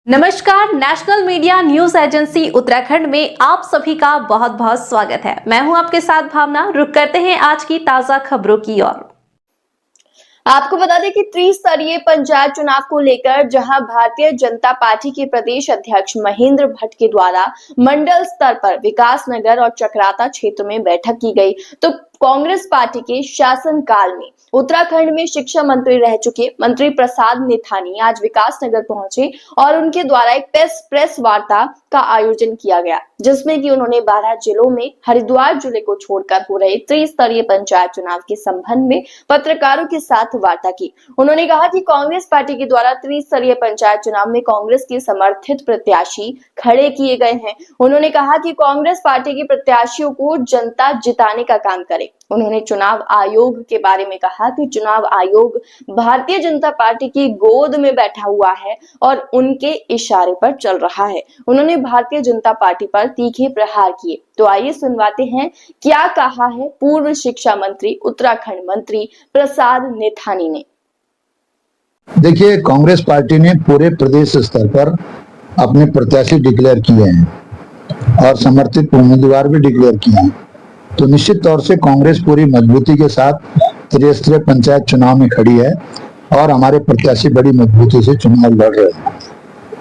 नमस्कार, national media news agency Uttarakhand में आप सभी का बहुत बहुत स्वागत है। मैं हूं आपके साथ भावना। रुक करते हैं आज की ताजा खबरों की ओर। आपको बता दें कि त्रिस्तरीय पंचायत चुनाव को लेकर जहां भारतीय जनता पार्टी के प्रदेश अध्यक्ष महेंद्र भट्ट के द्वारा मंडल स्तर पर विकासनगर और चक्राता क्षेत्र में बैठक की गई, तो कांग्रेस पार्टी के शासनकाल में उत्तराखंड में शिक्षा मंत्री रह चुके मंत्री प्रसाद नेथानी आज विकासनगर पहुंचे और उनके द्वारा एक प्रेस वार्ता का आयोजन किया गया, जिसमें कि उन्होंने 12 जिलों में हरिद्वार जिले को छोड़कर हो रहे त्रिस्तरीय पंचायत चुनाव के संबंध में पत्रकारों के साथ वार्ता की। उन्होंने कहा कि कांग्रेस पार्टी के द्वारा त्रिस्तरीय पंचायत चुनाव में कांग्रेस के समर्थित प्रत्याशी खड़े किए गए हैं। उन्होंने कहा कि कांग्रेस पार्टी के प्रत्याशियों को जनता जिताने का काम करे। उन्होंने चुनाव आयोग के बारे में कहा कि चुनाव आयोग भारतीय जनता पार्टी की गोद में बैठा हुआ है और उनके इशारे पर चल रहा है। उन्होंने भारतीय जनता पार्टी पर तीखे प्रहार किए। तो आइए सुनवाते हैं क्या कहा है पूर्व शिक्षा मंत्री उत्तराखंड मंत्री प्रसाद नेथानी ने। देखिए, कांग्रेस पार्टी ने पूरे प्रदेश स्तर पर अपने प्रत्याशी डिक्लेयर किए हैं और समर्थित उम्मीदवार भी डिक्लेयर किए हैं। तो निश्चित तौर से कांग्रेस पूरी मजबूती के साथ त्रिस्तरीय पंचायत चुनाव में खड़ी है और हमारे प्रत्याशी बड़ी मजबूती से चुनाव लड़ रहे हैं।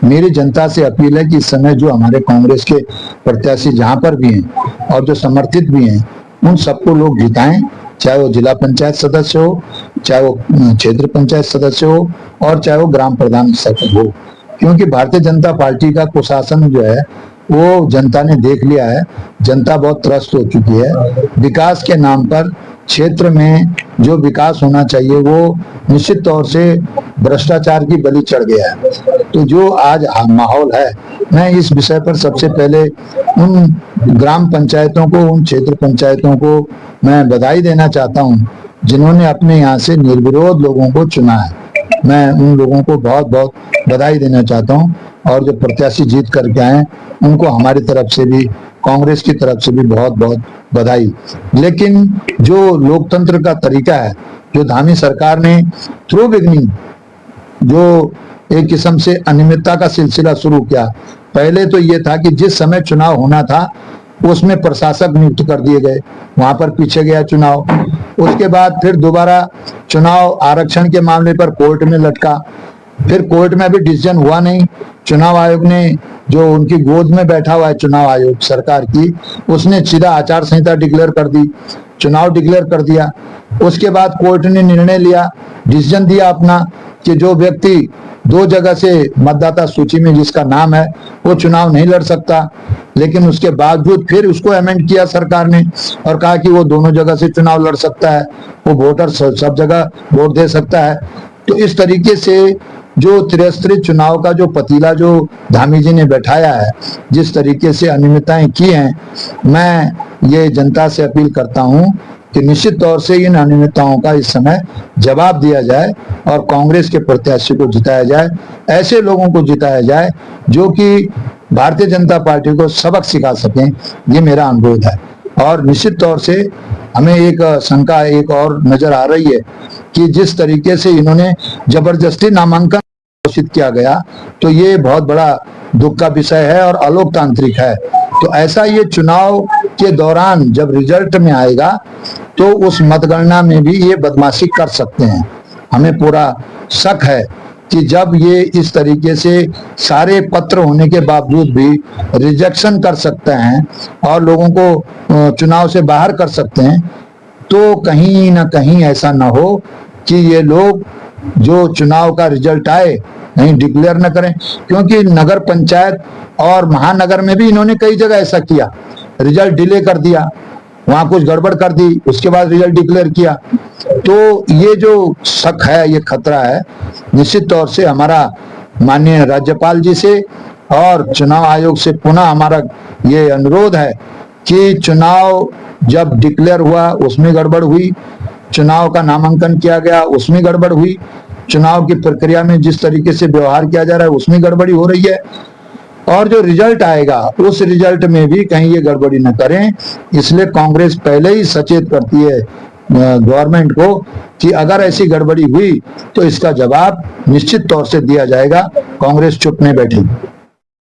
मेरी जनता से अपील है कि इस समय जो हमारे कांग्रेस के प्रत्याशी जहां पर भी हैं और जो समर्थित भी हैं, उन सबको लोग जिताएं, चाहे वो जिला पंचायत सदस्य हो, चाहे वो क्षेत्र पंचायत सदस्य हो और चाहे वो ग्राम प्रधान हो, क्योंकि भारतीय जनता पार्टी का कुशासन जो है वो जनता ने देख लिया है। जनता बहुत त्रस्त हो चुकी है। विकास के नाम पर क्षेत्र में जो विकास होना चाहिए वो निश्चित तौर से भ्रष्टाचार की बलि चढ़ गया है। तो जो आज माहौल है, मैं इस विषय पर सबसे पहले उन ग्राम पंचायतों को, उन क्षेत्र पंचायतों को मैं बधाई देना चाहता हूँ जिन्होंने अपने यहाँ से निर्विरोध लोगों को चुना है। मैं उन लोगों को बहुत बहुत बधाई देना चाहता हूँ और जो प्रत्याशी जीत करके आए उनको हमारी तरफ से भी, कांग्रेस की तरफ से भी बहुत बहुत बधाई। लेकिन जो लोकतंत्र का तरीका है, जो धामी सरकार ने थ्रू बिगनिंग जो एक किस्म से अनियमितता का सिलसिला शुरू किया, पहले तो ये था कि जिस समय चुनाव होना था उसमें प्रशासक नियुक्त कर दिए गए, वहां पर पीछे गया चुनाव। उसके बाद फिर दोबारा चुनाव आरक्षण के मामले पर कोर्ट में लटका, फिर कोर्ट में अभी डिसीजन हुआ नहीं। चुनाव आयोग ने, जो उनकी गोद में बैठा हुआ है चुनाव आयोग सरकार की, उसने सीधा आचार संहिता डिक्लेयर कर दी, चुनाव डिक्लेयर कर दिया। उसके बाद कोर्ट ने निर्णय लिया, डिसीजन दिया अपना कि जो व्यक्ति 2 जगह से मतदाता सूची में जिसका नाम है वो चुनाव नहीं लड़ सकता। लेकिन उसके बावजूद फिर उसको अमेंड किया सरकार ने और कहा कि वो दोनों जगह से चुनाव लड़ सकता है, वो वोटर सब जगह वोट दे सकता है। तो इस तरीके से जो त्रिस्तरीय चुनाव का जो पतीला जो धामी जी ने बैठाया है, जिस तरीके से अनियमितताएं की हैं, मैं ये जनता से अपील करता हूं कि निश्चित तौर से इन अनियमितताओं का इस समय जवाब दिया जाए और कांग्रेस के प्रत्याशी को जिताया जाए। ऐसे लोगों को जिताया जाए जो कि भारतीय जनता पार्टी को सबक सिखा सकें, ये मेरा अनुरोध है। और निश्चित तौर से हमें एक शंका एक और नजर आ रही है कि जिस तरीके से इन्होंने जबरदस्ती नामांकन घोषित किया गया, तो ये बहुत बड़ा दुख का विषय है और अलोकतांत्रिक है। तो ऐसा ये चुनाव के दौरान जब रिजल्ट में आएगा तो उस मतगणना में भी ये बदमाशी कर सकते हैं। हमें पूरा शक है कि जब ये इस तरीके से सारे पत्र होने के बावजूद भी रिजेक्शन कर सकते हैं और लोगों को चुनाव से बाहर कर सकते हैं, तो कहीं ना कहीं ऐसा ना हो कि ये लोग जो चुनाव का रिजल्ट आए नहीं डिक्लेयर न करें। क्योंकि नगर पंचायत और महानगर में भी इन्होंने कई जगह ऐसा किया, रिजल्ट डिले कर दिया, वहां कुछ गड़बड़ कर दी, उसके बाद रिजल्ट डिक्लेयर किया। तो ये जो शक है, ये खतरा है। निश्चित तौर से हमारा माननीय राज्यपाल जी से और चुनाव आयोग से पुनः हमारा ये अनुरोध है कि चुनाव जब डिक्लेयर हुआ उसमें गड़बड़ हुई, चुनाव का नामांकन किया गया उसमें गड़बड़ हुई, चुनाव की प्रक्रिया में जिस तरीके से व्यवहार किया जा रहा है उसमें गड़बड़ी हो रही है, और जो रिजल्ट आएगा उस रिजल्ट में भी कहीं ये गड़बड़ी न करें। इसलिए कांग्रेस पहले ही सचेत करती है गवर्नमेंट को कि अगर ऐसी गड़बड़ी हुई तो इसका जवाब निश्चित तौर से दिया जाएगा। कांग्रेस चुप नहीं बैठेगी।